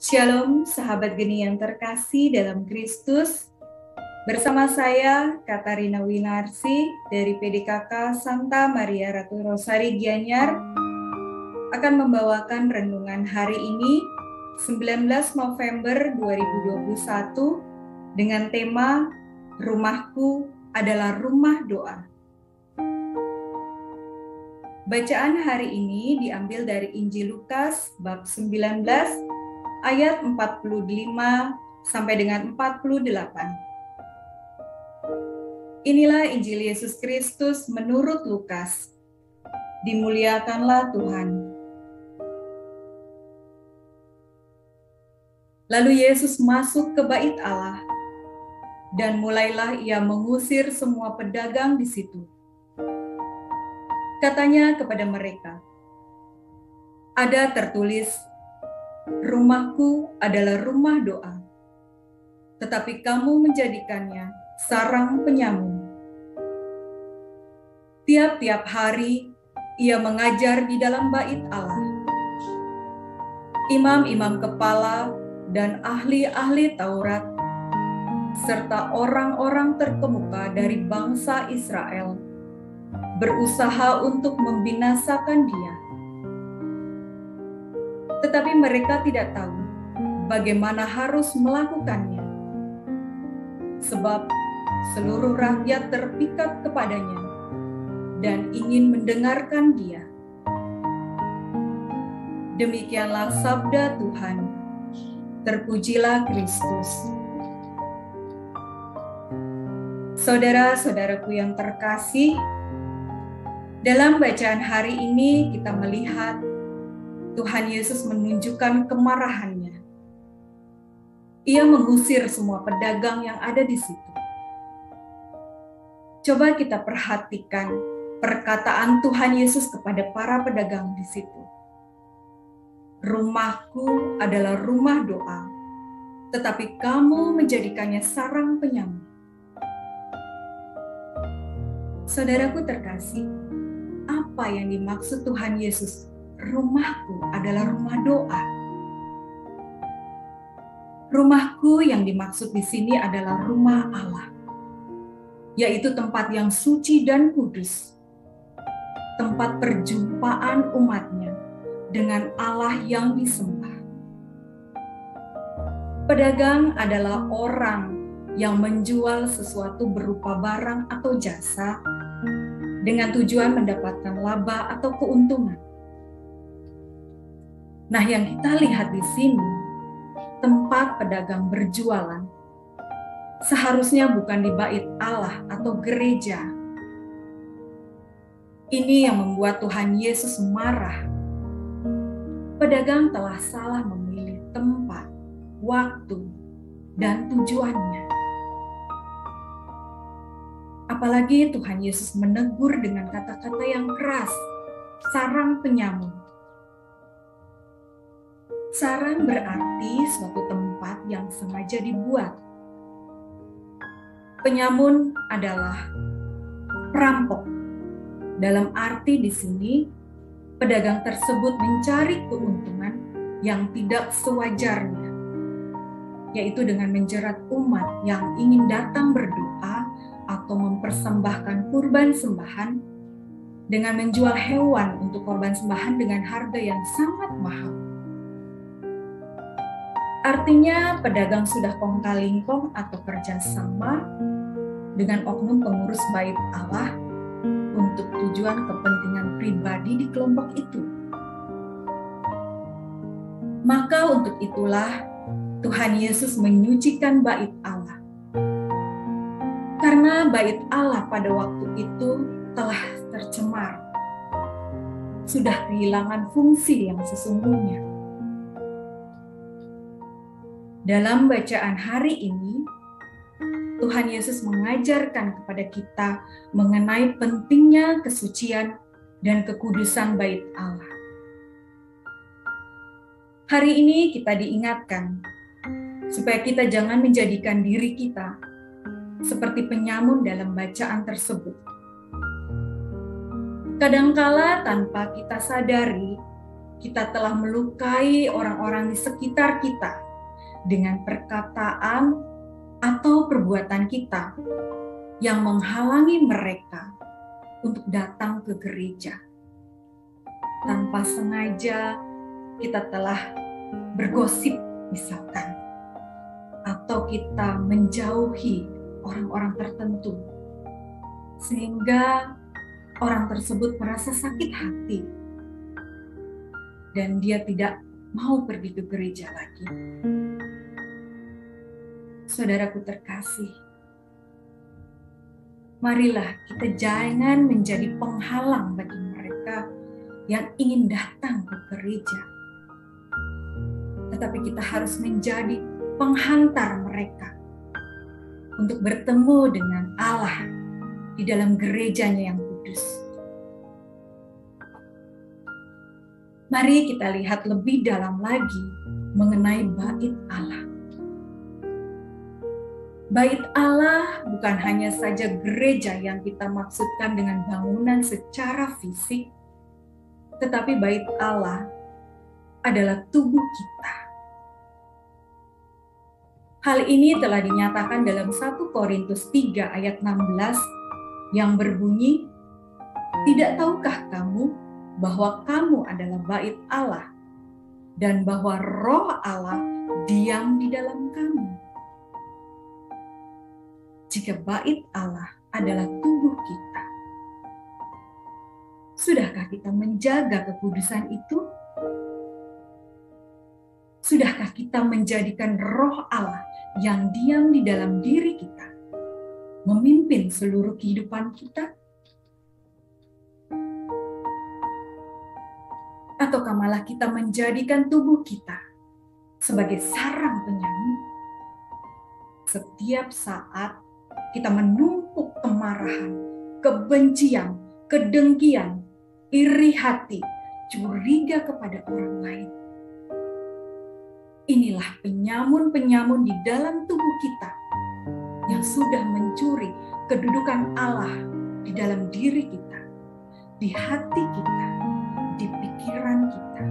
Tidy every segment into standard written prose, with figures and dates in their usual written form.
Shalom sahabat geni yang terkasih dalam Kristus. Bersama saya Katarina Winarsi dari PDKK Santa Maria Ratu Rosari Gianyar akan membawakan renungan hari ini 19 November 2021 dengan tema Rumahku adalah rumah doa. Bacaan hari ini diambil dari Injil Lukas bab 19 ayat 45 sampai dengan 48. Inilah Injil Yesus Kristus menurut Lukas. Dimuliakanlah Tuhan. Lalu Yesus masuk ke bait Allah, dan mulailah ia mengusir semua pedagang di situ. Katanya kepada mereka, "Ada tertulis, rumahku adalah rumah doa, tetapi kamu menjadikannya sarang penyamun." Tiap-tiap hari ia mengajar di dalam bait Allah. Imam-imam kepala dan ahli-ahli Taurat, serta orang-orang terkemuka dari bangsa Israel, berusaha untuk membinasakan dia. Tetapi mereka tidak tahu bagaimana harus melakukannya, sebab seluruh rakyat terpikat kepadanya dan ingin mendengarkan dia. Demikianlah sabda Tuhan. Terpujilah Kristus. Saudara-saudaraku yang terkasih, dalam bacaan hari ini kita melihat Tuhan Yesus menunjukkan kemarahannya. Ia mengusir semua pedagang yang ada di situ. Coba kita perhatikan perkataan Tuhan Yesus kepada para pedagang di situ. Rumahku adalah rumah doa, tetapi kamu menjadikannya sarang penyamun. Saudaraku terkasih, apa yang dimaksud Tuhan Yesus? Rumahku adalah rumah doa. Rumahku yang dimaksud di sini adalah rumah Allah, yaitu tempat yang suci dan kudus, tempat perjumpaan umatnya dengan Allah yang disembah. Pedagang adalah orang yang menjual sesuatu berupa barang atau jasa dengan tujuan mendapatkan laba atau keuntungan. Nah, yang kita lihat di sini, tempat pedagang berjualan seharusnya bukan di bait Allah atau gereja. Ini yang membuat Tuhan Yesus marah. Pedagang telah salah memilih tempat, waktu, dan tujuannya. Apalagi Tuhan Yesus menegur dengan kata-kata yang keras, sarang penyamun. Sarang berarti suatu tempat yang sengaja dibuat. Penyamun adalah perampok. Dalam arti di sini, pedagang tersebut mencari keuntungan yang tidak sewajarnya, yaitu dengan menjerat umat yang ingin datang berdoa atau mempersembahkan kurban sembahan dengan menjual hewan untuk korban sembahan dengan harga yang sangat mahal. Artinya pedagang sudah kongkal-lingkong atau kerjasama dengan oknum pengurus bait Allah untuk tujuan kepentingan pribadi di kelompok itu. Maka untuk itulah Tuhan Yesus menyucikan bait Allah. Karena bait Allah pada waktu itu telah tercemar, sudah kehilangan fungsi yang sesungguhnya. Dalam bacaan hari ini, Tuhan Yesus mengajarkan kepada kita mengenai pentingnya kesucian dan kekudusan bait Allah. Hari ini kita diingatkan supaya kita jangan menjadikan diri kita seperti penyamun dalam bacaan tersebut. Kadangkala tanpa kita sadari, kita telah melukai orang-orang di sekitar kita dengan perkataan atau perbuatan kita yang menghalangi mereka untuk datang ke gereja. Tanpa sengaja kita telah bergosip misalkan, atau kita menjauhi orang-orang tertentu sehingga orang tersebut merasa sakit hati dan dia tidak mau pergi ke gereja lagi. Saudaraku terkasih, marilah kita jangan menjadi penghalang bagi mereka yang ingin datang ke gereja. Tetapi kita harus menjadi penghantar mereka untuk bertemu dengan Allah di dalam gerejanya yang kudus. Mari kita lihat lebih dalam lagi mengenai bait Allah. Bait Allah bukan hanya saja gereja yang kita maksudkan dengan bangunan secara fisik, tetapi bait Allah adalah tubuh kita. Hal ini telah dinyatakan dalam 1 Korintus 3 ayat 16 yang berbunyi, "Tidak tahukah kamu bahwa kamu adalah bait Allah dan bahwa Roh Allah diam di dalam kamu?" Jika bait Allah adalah tubuh kita, sudahkah kita menjaga kekudusan itu? Sudahkah kita menjadikan Roh Allah yang diam di dalam diri kita memimpin seluruh kehidupan kita? Ataukah malah kita menjadikan tubuh kita sebagai sarang penyamuk? Setiap saat kita menumpuk kemarahan, kebencian, kedengkian, iri hati, curiga kepada orang lain. Inilah penyamun-penyamun di dalam tubuh kita yang sudah mencuri kedudukan Allah di dalam diri kita, di hati kita, di pikiran kita.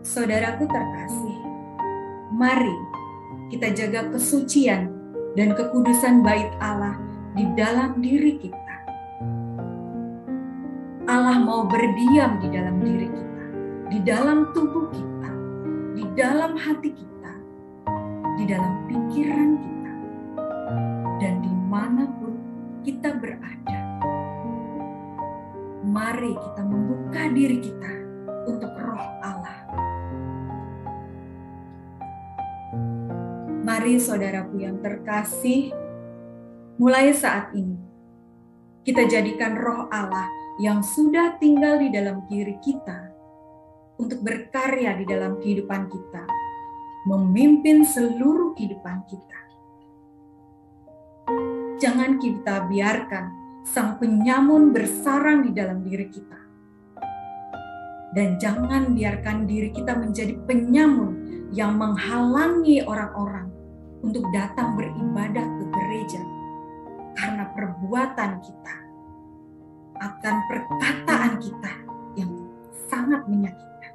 Saudaraku terkasih, mari kita jaga kesucian dan kekudusan bait Allah di dalam diri kita. Allah mau berdiam di dalam diri kita, di dalam tubuh kita, di dalam hati kita, di dalam pikiran kita, dan dimanapun kita berada. Mari kita membuka diri kita untuk Roh Allah. Mari saudaraku yang terkasih, mulai saat ini kita jadikan Roh Allah yang sudah tinggal di dalam diri kita untuk berkarya di dalam kehidupan kita, memimpin seluruh kehidupan kita. Jangan kita biarkan sang penyamun bersarang di dalam diri kita. Dan jangan biarkan diri kita menjadi penyamun yang menghalangi orang-orang untuk datang beribadah ke gereja karena perbuatan kita, akan perkataan kita yang sangat menyakitkan.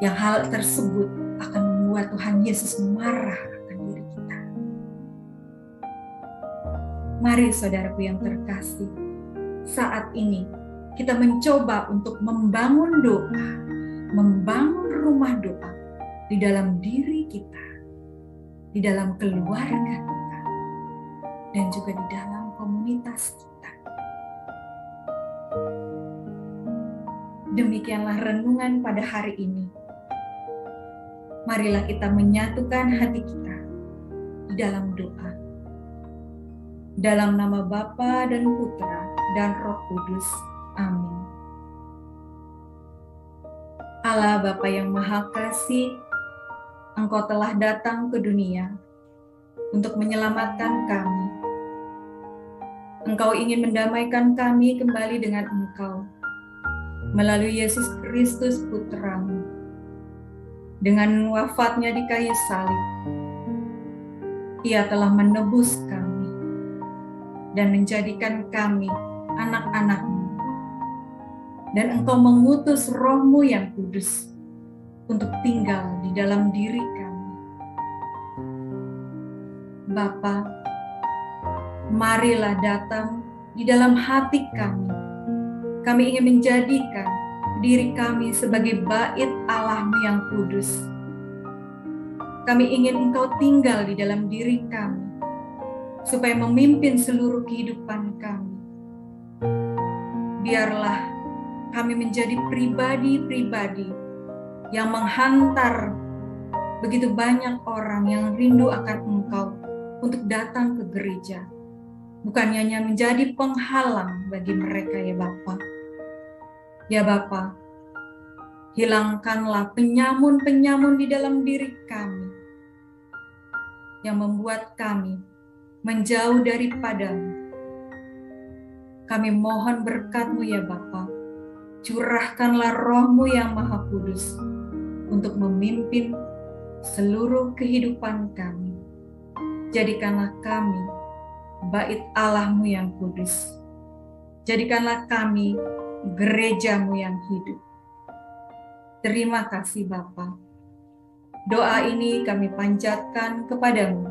Yang hal tersebut akan membuat Tuhan Yesus marah akan diri kita. Mari saudaraku yang terkasih, saat ini kita mencoba untuk membangun doa, membangun rumah doa di dalam diri kita, di dalam keluarga kita, dan juga di dalam komunitas kita. Demikianlah renungan pada hari ini. Marilah kita menyatukan hati kita di dalam doa. Dalam nama Bapa dan Putra dan Roh Kudus. Amin. Allah Bapa yang Maha Kasih, Engkau telah datang ke dunia untuk menyelamatkan kami. Engkau ingin mendamaikan kami kembali dengan Engkau melalui Yesus Kristus Putra-Mu. Dengan wafatnya di kayu salib, Ia telah menebus kami dan menjadikan kami anak-anak-Mu dan Engkau mengutus Roh-Mu yang kudus untuk tinggal di dalam diri kami. Bapa, marilah datang di dalam hati kami. Kami ingin menjadikan diri kami sebagai bait Allah-Mu yang kudus. Kami ingin Engkau tinggal di dalam diri kami, supaya memimpin seluruh kehidupan kami. Biarlah kami menjadi pribadi-pribadi yang menghantar begitu banyak orang yang rindu akan Engkau untuk datang ke gereja. Bukan hanya menjadi penghalang bagi mereka, ya Bapa. Ya Bapa, hilangkanlah penyamun-penyamun di dalam diri kami yang membuat kami menjauh daripada-Mu. Kami mohon berkat-Mu, ya Bapa. Curahkanlah Roh-Mu yang Maha Kudus untuk memimpin seluruh kehidupan kami. Jadikanlah kami bait Allah-Mu yang kudus. Jadikanlah kami gereja-Mu yang hidup. Terima kasih Bapa. Doa ini kami panjatkan kepadamu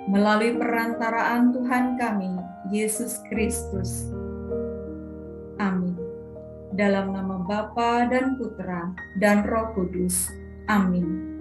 melalui perantaraan Tuhan kami, Yesus Kristus. Amin. Dalam nama Bapa dan Putra dan Roh Kudus. Amin.